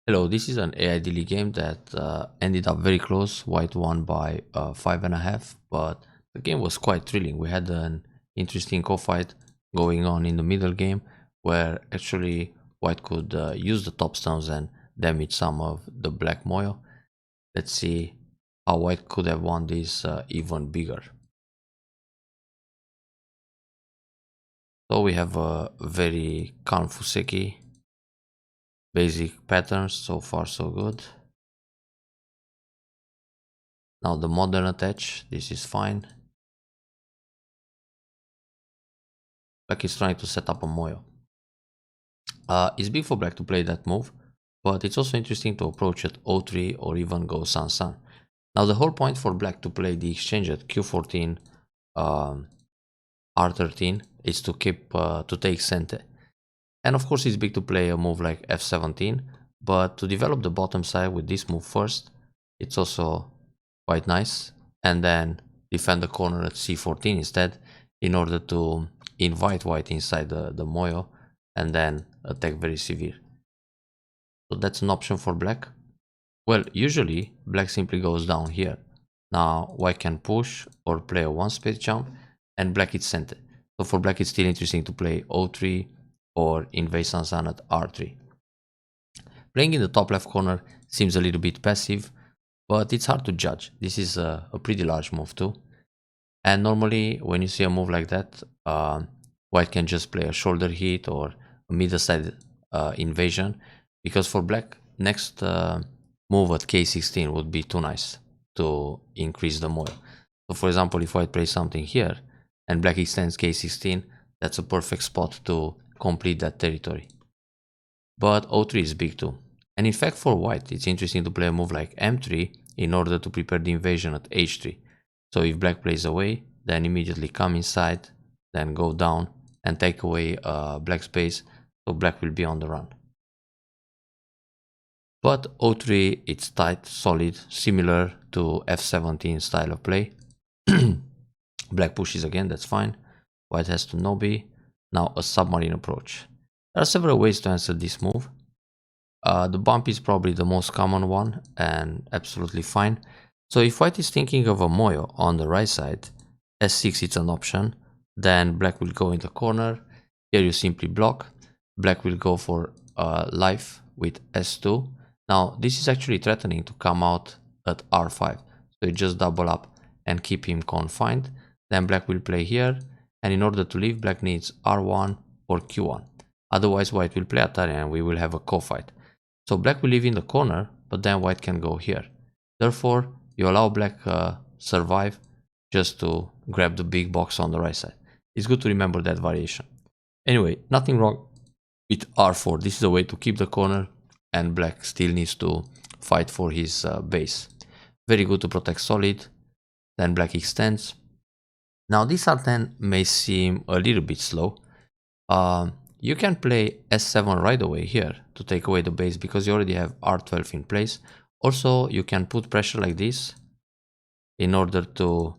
Hello, this is an AYD League game that ended up very close. White won by 5.5, but the game was quite thrilling. We had an interesting co-fight going on in the middle game where actually White could use the top stones and damage some of the black Moyo. Let's see how White could have won this even bigger. So we have a very calm Fuseki, basic patterns, so far so good. Now the modern attach, this is fine. Black is trying to set up a Moyo. It's big for black to play that move, but it's also interesting to approach at O3 or even go San San. Now the whole point for black to play the exchange at Q14, R13 is to keep to take Sente. And of course it's big to play a move like F17, but to develop the bottom side with this move first, it's also quite nice. And then defend the corner at C14 instead, in order to invite white inside the Moyo and then attack very severe. So that's an option for black. Well, usually black simply goes down here. Now white can push or play a one space jump and black is Sente. So for black it's still interesting to play O3 or invade San San at R3. Playing in the top left corner seems a little bit passive, but it's hard to judge. This is a pretty large move too. And normally when you see a move like that, white can just play a shoulder hit or a middle side invasion, because for black, next move at K16 would be too nice to increase the Moyo. So for example, if white plays something here and black extends K16, that's a perfect spot to complete that territory. But O3 is big too. And in fact for white, it's interesting to play a move like M3 in order to prepare the invasion at H3. So if black plays away, then immediately come inside, then go down and take away black space, so black will be on the run. But O3, it's tight, solid, similar to F17 style of play. Black pushes again, that's fine. White has to Nobi. Now a submarine approach. There are several ways to answer this move. The bump is probably the most common one and absolutely fine. So if white is thinking of a Moyo on the right side, S6 it's an option. Then black will go in the corner. Here you simply block. Black will go for life with S2. Now this is actually threatening to come out at R5. So you just double up and keep him confined. Then black will play here. And in order to leave, black needs R1 or Q1. Otherwise white will play Atari and we will have a co-fight. So black will leave in the corner, but then white can go here. Therefore, you allow black survive just to grab the big box on the right side. It's good to remember that variation. Anyway, nothing wrong with R4. This is a way to keep the corner and black still needs to fight for his base. Very good to protect solid. Then black extends. Now this R10 may seem a little bit slow. You can play S7 right away here to take away the base because you already have R12 in place. Also, you can put pressure like this in order to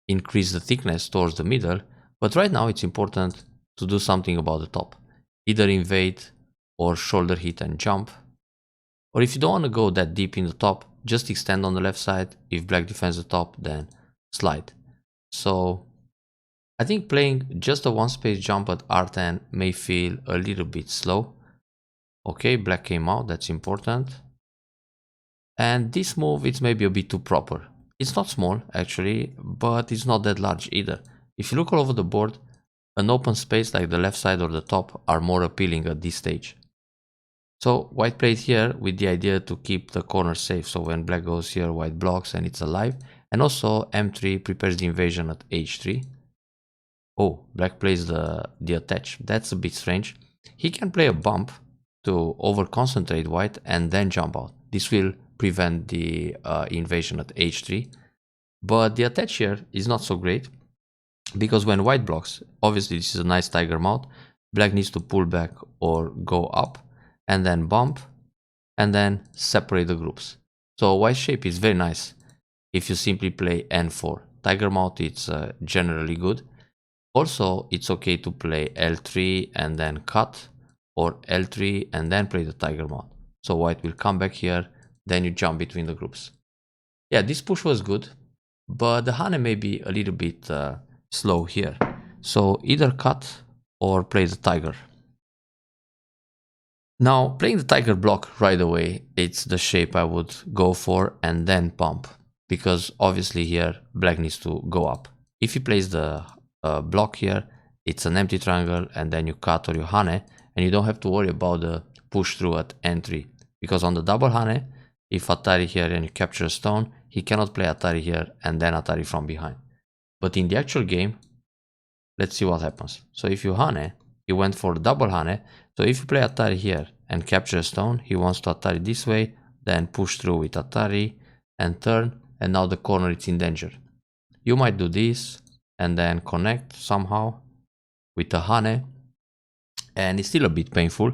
increase the thickness towards the middle. But right now it's important to do something about the top. Either invade or shoulder hit and jump. Or if you don't want to go that deep in the top, just extend on the left side. If black defends the top, then slide. So I think playing just a one space jump at R10 may feel a little bit slow. Okay, black came out, that's important. And this move, it's maybe a bit too proper. It's not small actually, but it's not that large either. If you look all over the board, an open space like the left side or the top are more appealing at this stage. So white played here with the idea to keep the corner safe. So when black goes here, white blocks and it's alive. And also M3 prepares the invasion at H3. Oh, black plays the attach. That's a bit strange. He can play a bump to over concentrate white and then jump out. This will prevent the invasion at H3. But the attach here is not so great, because when white blocks, obviously this is a nice tiger mount, black needs to pull back or go up and then bump and then separate the groups. So white shape is very nice if you simply play N4. Tiger mount, it's generally good. Also, it's okay to play L3 and then cut, or L3 and then play the tiger mount. So white will come back here, then you jump between the groups. Yeah, this push was good, but the Hane may be a little bit slow here. So either cut or play the tiger. Now, playing the tiger block right away, it's the shape I would go for and then pump. Because obviously here, black needs to go up. If he plays the block here, it's an empty triangle and then you cut or you Hane, and you don't have to worry about the push through at N3. Because on the double Hane, if Atari here and you capture a stone, he cannot play Atari here and then Atari from behind. But in the actual game, let's see what happens. So if you Hane, he went for double Hane. So if you play Atari here and capture a stone, he wants to Atari this way, then push through with Atari and turn, and now the corner is in danger. You might do this and then connect somehow with a Hane, and it's still a bit painful,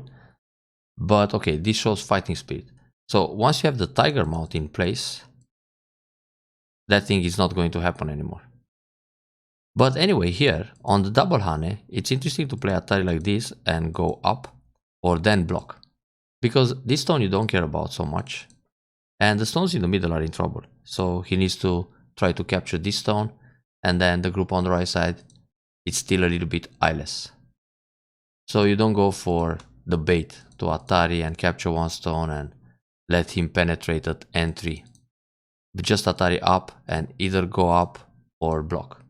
but okay, this shows fighting spirit. So once you have the tiger mount in place, that thing is not going to happen anymore. But anyway, here on the double Hane, it's interesting to play Atari like this and go up or then block. Because this stone you don't care about so much, and the stones in the middle are in trouble. So he needs to try to capture this stone, and then the group on the right side, it's still a little bit eyeless. So you don't go for the bait to Atari and capture one stone and let him penetrate at N3. But just Atari up and either go up or block.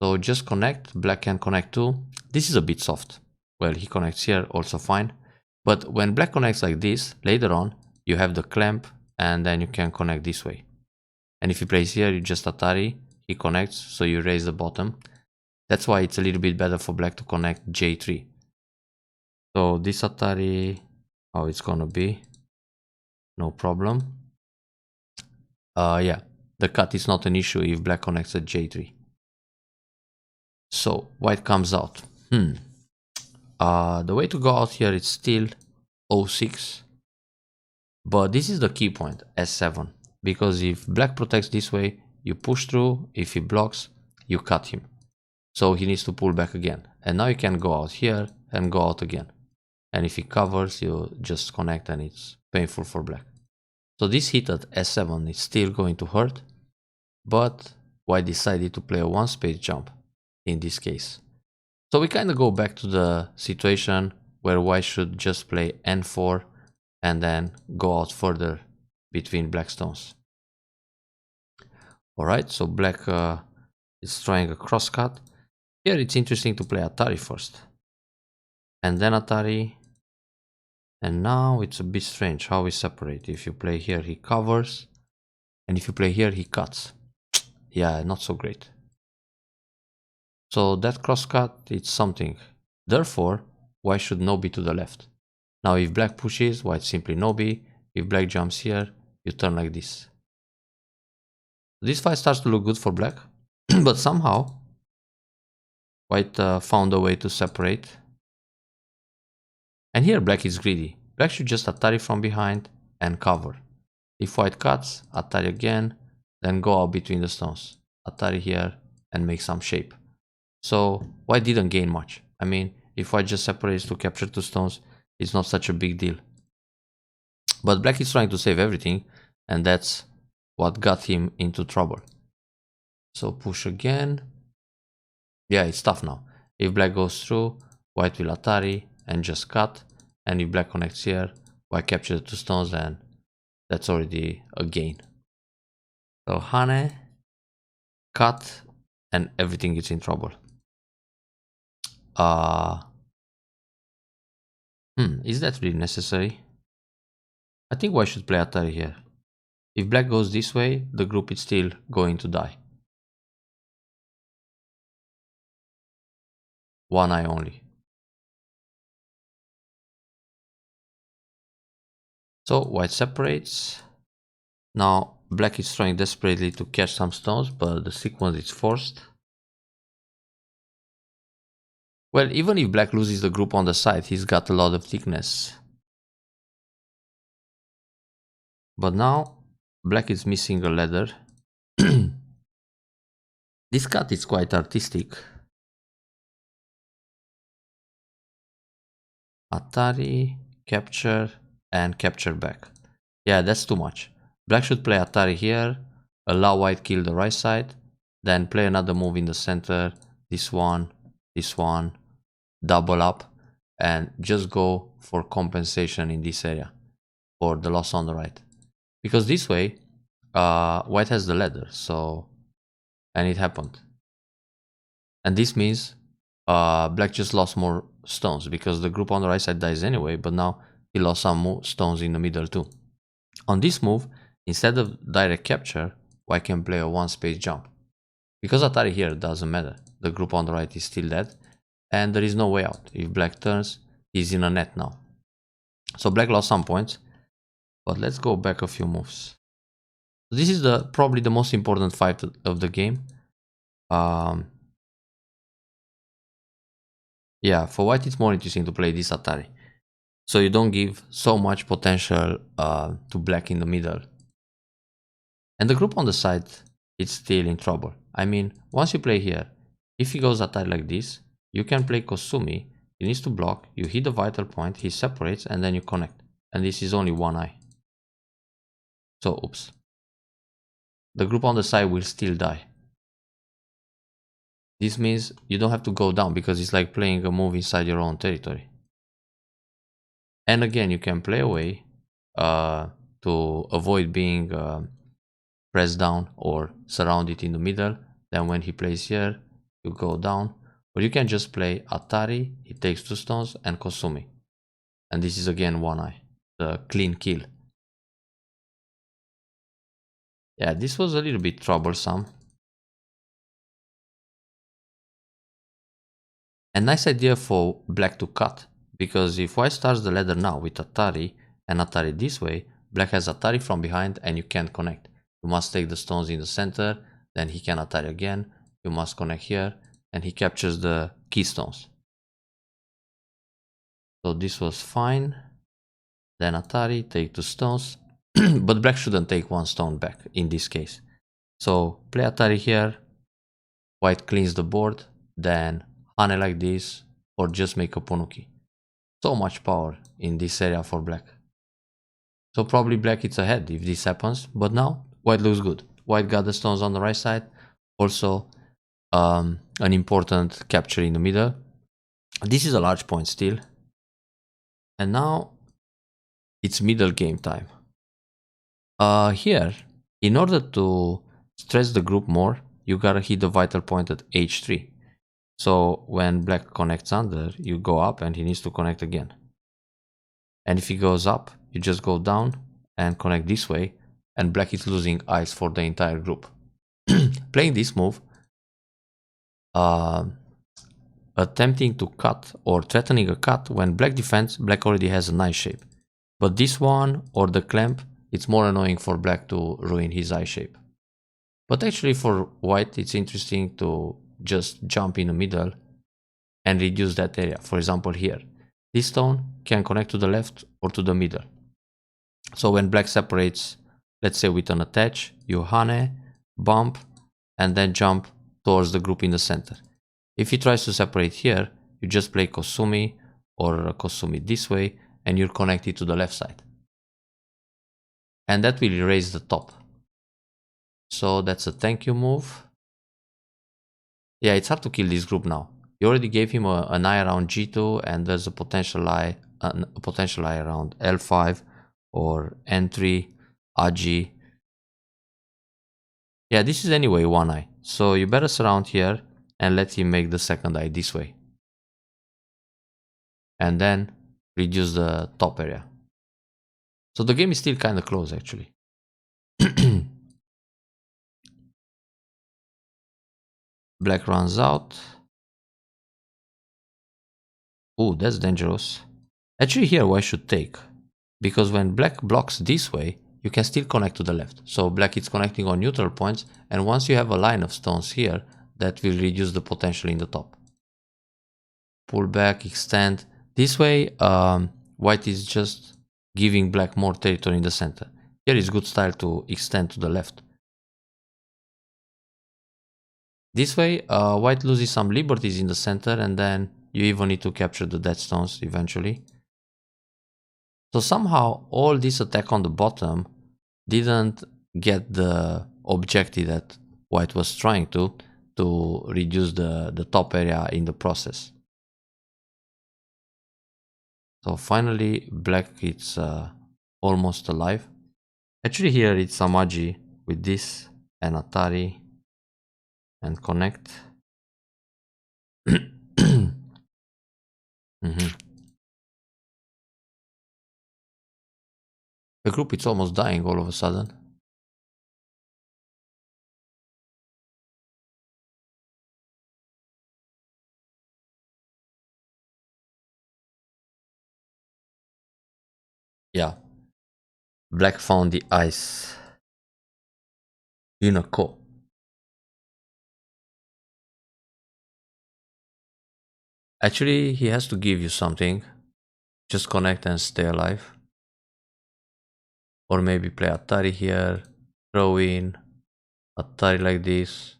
So just connect, black can connect too. This is a bit soft. Well, he connects here, also fine. But when black connects like this, later on, you have the clamp and then you can connect this way. And if he plays here, you just Atari, he connects, so you raise the bottom. That's why it's a little bit better for black to connect J3. So this Atari, how it's gonna be, no problem. Yeah, the cut is not an issue if black connects at J3. So white comes out. The way to go out here is still O6, but this is the key point, S7, because if black protects this way, you push through. If he blocks, you cut him. So he needs to pull back again, and now you can go out here and go out again. And if he covers, you just connect and it's painful for black. So this hit at S7 is still going to hurt, but white decided to play a one space jump in this case. So we kind of go back to the situation where white should just play N4 and then go out further between black stones. Alright, so black is trying a crosscut. Here it's interesting to play Atari first. And then Atari. And now it's a bit strange how we separate. If you play here, he covers. And if you play here, he cuts. Yeah, not so great. So that crosscut, it's something. Therefore, white should no B to the left. Now if black pushes, white simply no B. If black jumps here, you turn like this. This fight starts to look good for black. But somehow, white found a way to separate. And here black is greedy. Black should just Atari from behind and cover. If white cuts, Atari again, then go out between the stones. Atari here and make some shape. So white didn't gain much. I mean, if white just separates to capture two stones, it's not such a big deal. But black is trying to save everything, and that's what got him into trouble. So push again. Yeah, it's tough now. If black goes through, white will Atari and just cut. And if black connects here, white captures the two stones, then that's already a gain. So Hane, cut, and everything is in trouble. Is that really necessary? I think white should play Atari here. If black goes this way, the group is still going to die. One eye only. So white separates. Now black is trying desperately to catch some stones, but the sequence is forced. Well, even if black loses the group on the side, he's got a lot of thickness. But now black is missing a ladder. This cut is quite artistic. Atari, capture, and capture back. Yeah, that's too much. Black should play Atari here, allow white kill the right side, then play another move in the center, this one, double up, and just go for compensation in this area for the loss on the right. Because this way, white has the ladder, so, and it happened. And this means black just lost more stones because the group on the right side dies anyway, but now he lost some more stones in the middle too. On this move, instead of direct capture, white can play a one space jump. Because Atari here doesn't matter, the group on the right is still dead, and there is no way out. If black turns, he's in a net now. So black lost some points, but let's go back a few moves. This is probably the most important fight of the game. Yeah, for white it's more interesting to play this Atari. So you don't give so much potential to black in the middle. And the group on the side, it's still in trouble. I mean, once you play here, if he goes Atari like this, you can play Kosumi, he needs to block, you hit the vital point, he separates, and then you connect. And this is only one eye. So, oops. The group on the side will still die. This means you don't have to go down because it's like playing a move inside your own territory. And again, you can play away to avoid being pressed down or surrounded in the middle. Then when he plays here, you go down. Or you can just play Atari, he takes 2 stones, and Kosumi. And this is again one eye, the clean kill. Yeah, this was a little bit troublesome. A nice idea for black to cut, because if white starts the ladder now with Atari and Atari this way, black has Atari from behind and you can't connect. You must take the stones in the center, then he can Atari again, you must connect here, and he captures the keystones. So this was fine. Then Atari, take 2 stones, but black shouldn't take 1 stone back in this case. So play Atari here, white cleans the board, then Hane like this, or just make a Ponuki. So much power in this area for black. So probably black is ahead if this happens, but now white looks good. White got the stones on the right side, also an important capture in the middle. This is a large point still. And now it's middle game time. Here, in order to stress the group more, you gotta hit the vital point at h3. So when black connects under, you go up and he needs to connect again. And if he goes up, you just go down and connect this way, and black is losing eyes for the entire group. Playing this move, attempting to cut or threatening a cut, when black defends, black already has a nice shape. But this one or the clamp, it's more annoying for black to ruin his eye shape. But actually for white, it's interesting to just jump in the middle and reduce that area. For example here, this stone can connect to the left or to the middle. So when black separates, let's say with an attach, you Hane, bump, and then jump towards the group in the center. If he tries to separate here, you just play Kosumi or Kosumi this way, and you're connected to the left side. And that will erase the top. So that's a thank you move. Yeah, it's hard to kill this group now. You already gave him an eye around G2, and there's a potential eye around L5 or N3, AG. Yeah, this is anyway one eye. So you better surround here and let him make the second eye this way. And then reduce the top area. So the game is still kind of close actually. Black runs out. Oh, that's dangerous. Actually here white should take. Because when black blocks this way, you can still connect to the left. So black is connecting on neutral points, and once you have a line of stones here, that will reduce the potential in the top. Pull back, extend. This way, white is just giving black more territory in the center. Here is good style to extend to the left. This way, white loses some liberties in the center, and then you even need to capture the dead stones eventually. So somehow all this attack on the bottom didn't get the objective that white was trying to reduce the top area in the process. So finally black is almost alive. Actually here it's Samaji with this and Atari and connect. The group is almost dying all of a sudden. Yeah. Black found the ice in a core. Actually, he has to give you something. Just connect and stay alive. Or maybe play Atari here, throw in Atari like this,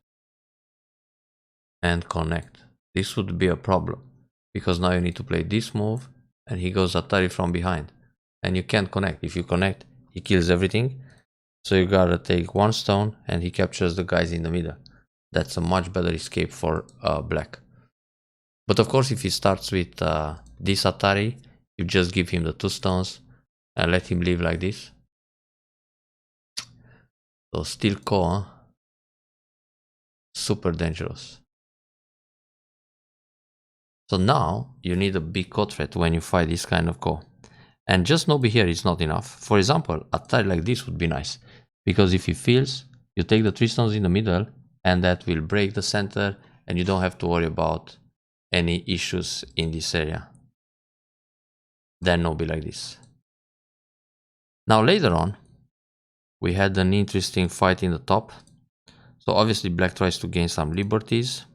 and connect. This would be a problem, because now you need to play this move, and he goes Atari from behind. And you can't connect. If you connect, he kills everything. So you gotta take one stone, and he captures the guys in the middle. That's a much better escape for black. But of course, if he starts with this Atari, you just give him the 2 stones and let him live like this. So still core, super dangerous. So now you need a big core threat when you fight this kind of core. And just Nobi here is not enough. For example, Atari like this would be nice, because if he feels, you take the 3 stones in the middle, and that will break the center, and you don't have to worry about any issues in this area. Then Nobi like this. Now later on, we had an interesting fight in the top. So obviously black tries to gain some liberties.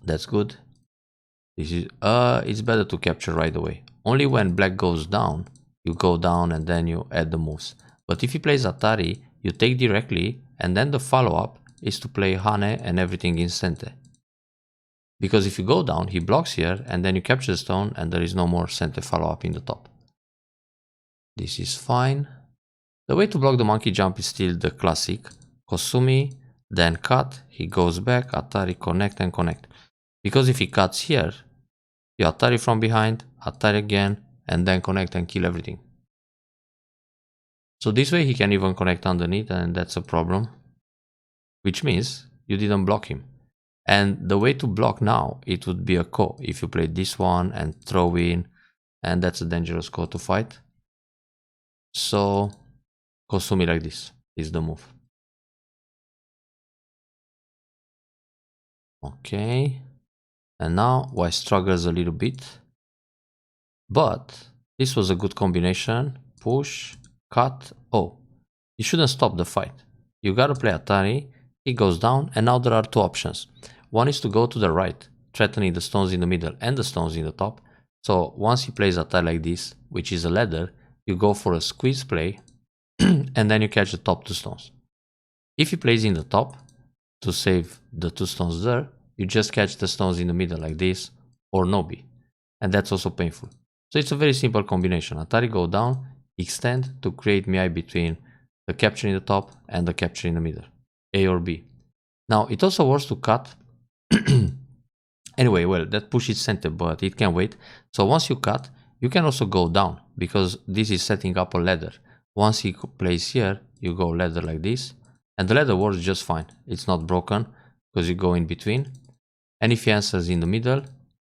That's good. This is it's better to capture right away. Only when black goes down, you go down and then you add the moves. But if he plays Atari, you take directly, and then the follow-up is to play Hane and everything in Sente. Because if you go down, he blocks here, and then you capture the stone, and there is no more Sente follow-up in the top. This is fine. The way to block the monkey jump is still the classic. Kosumi, then cut, he goes back, Atari, connect and connect. Because if he cuts here, you Atari from behind, Atari again, and then connect and kill everything. So this way he can even connect underneath, and that's a problem. Which means you didn't block him. And the way to block now, it would be a ko. If you play this one and throw in, and that's a dangerous ko to fight. So Kosumi like this is the move. Okay. And now white struggles a little bit. But this was a good combination. Push, cut. Oh, you shouldn't stop the fight. You gotta play Atari. He goes down, and now there are 2 options. One is to go to the right, threatening the stones in the middle and the stones in the top. So once he plays Atari like this, which is a ladder, you go for a squeeze play, and then you catch the top 2 stones. If he plays in the top, to save the 2 stones there, you just catch the stones in the middle like this, or Nobi. And that's also painful. So it's a very simple combination. Atari go down, extend to create Miai between the capture in the top and the capture in the middle. A or B. Now it also works to cut. Anyway, well, that push is center, but it can wait. So once you cut, you can also go down, because this is setting up a ladder. Once he plays here, you go ladder like this, and the ladder works just fine. It's not broken, because you go in between. And if he answers in the middle,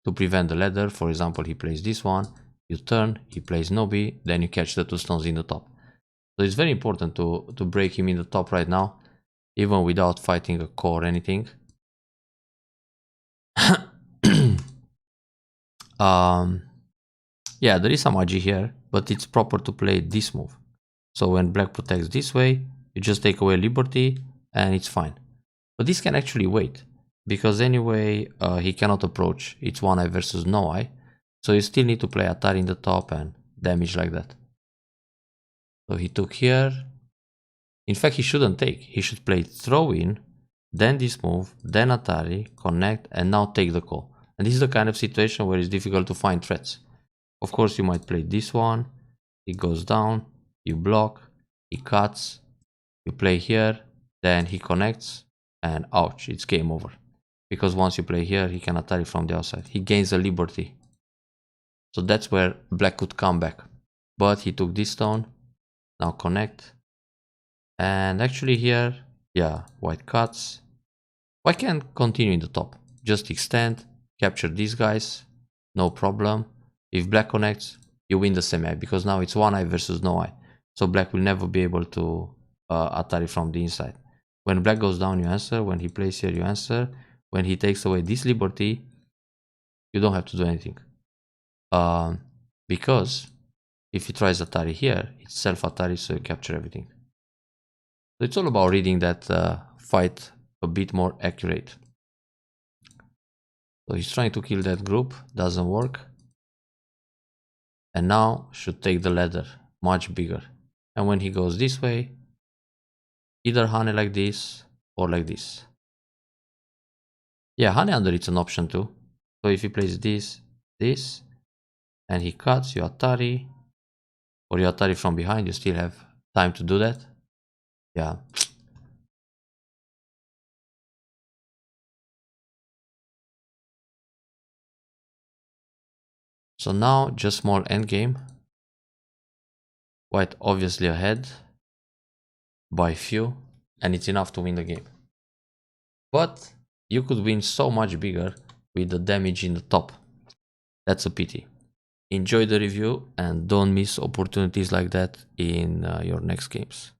to prevent the ladder, for example, he plays this one, you turn, he plays Nobi, then you catch the 2 stones in the top. So it's very important to break him in the top right now, even without fighting a core or anything. Yeah, there is some Agi here, but it's proper to play this move. So when black protects this way, you just take away liberty and it's fine. But this can actually wait, because anyway he cannot approach. It's 1 eye versus no eye, so you still need to play Atari in the top and damage like that. So he took here. In fact, he shouldn't take. He should play throw in, then this move, then Atari, connect, and now take the call. And this is the kind of situation where it's difficult to find threats. Of course, you might play this one, he goes down, you block, he cuts, you play here, then he connects, and ouch, it's game over. Because once you play here, he can attack from the outside. He gains a liberty. So that's where black could come back. But he took this stone, now connect. And actually here, yeah, white cuts. White can continue in the top. Just extend, capture these guys, no problem. If black connects, you win the semi because now it's one eye versus no eye. So black will never be able to attack from the inside. When black goes down, you answer. When he plays here, you answer. When he takes away this liberty, you don't have to do anything. Because if he tries Atari here, it's self Atari, so you capture everything. So it's all about reading that fight a bit more accurate. So he's trying to kill that group, doesn't work. And now should take the ladder, much bigger. And when he goes this way, either Hane like this or like this. Yeah, Hane under it's an option too. So if he plays this, this, and he cuts, you Atari, or you Atari from behind, you still have time to do that. Yeah. So now just small endgame. White obviously ahead by few, and it's enough to win the game. But you could win so much bigger with the damage in the top. That's a pity. Enjoy the review and don't miss opportunities like that in your next games.